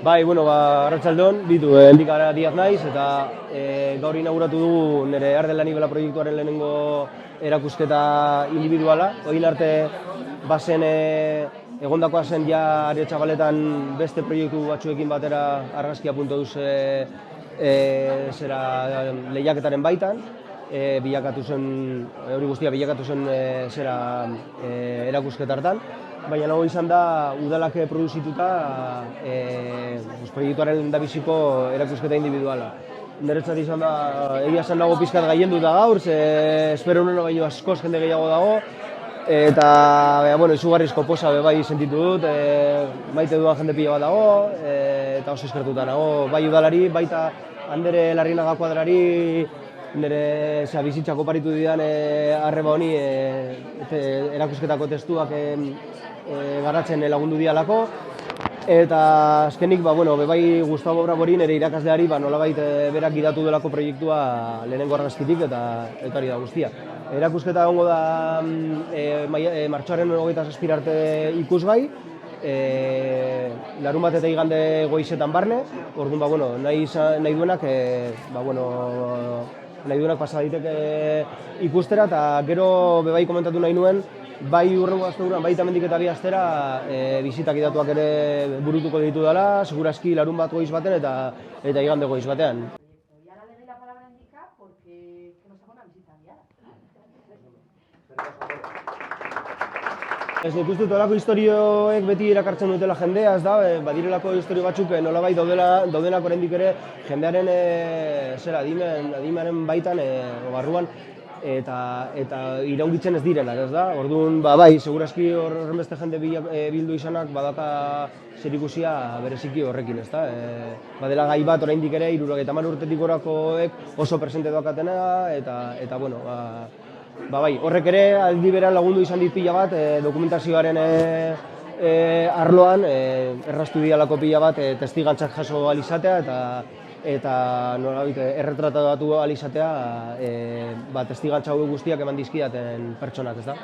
Bai, arratsaldeon, hendik gara Diaz naiz, eta gaur inauguratu dugu nire Arde Lanibela proiektuaren lehenengo erakusketa individuala. Oin arte, bazen egondakoa zen ja Ario Txabaletan beste proiektu batzuekin batera argazkia.eus lehiaketaren baitan, bilakatu zen, hori guztia bilakatu zen erakusketartan. Baina nago izan da, udalak produzituta proiektuaren lehendabiziko erakusketa individuala. Niretzat izan da, egia esan dago pizkat gailenduta gaur, espero nuen baino askoz jende gehiago dago, eta izugarrizko poza bai sentitu dut, maite dudan jende pila bat dago, eta oso eskertuta nago, bai udalari, baita Andere Larrinaga kuadrari, nire bizitzako oparitu didan arreba honi erakusketako testuak garatzen lagundu dialako, eta azkenik bai Gustavo Brabori nire irakasleari nolabait berak gidatu delako proiektua lehenengo argazkitik eta hori da guztia. Erakusketa egongo da martxoaren 27 arte ikusgai, larunbat eta igande goizetan barne, orduan nahi duenak pasa daiteke ikustera, eta gero bai komentatu nahi nuen, bai hurrengo asteburuan, bai hemendik eta bi astera bisitak idatuak ere burutuko ditu dela, segurazki larun bat goiz baten eta igande goiz batean. Y ahora le doy la palabra a Endika porque nos haga una visita guiada. Ez nik uste olako historioek beti erakartzen dutela jendea, ez da, badirelako historio batzuk nolabait daudenak oraindik ere jendearen adimaren baitan, barruan, eta iraungitzen ez direnak, ez da? Orduan, bai, segurazki horren beste jende bildu izanak badaka zerikusia bereziki horrekin, ez da? Badela gai bat oraindik ere 70 urtetik gorakoek oso presente doakatena, eta bai, horrek ere aldi beran lagundu izan dit pila bat dokumentazioaren arloan, erraztu dialako pila bat testigantzak jaso alizatea eta nolabait erretratatu alizatea testigantza hauek guztiak eman dizkidaten pertsonak, ez da?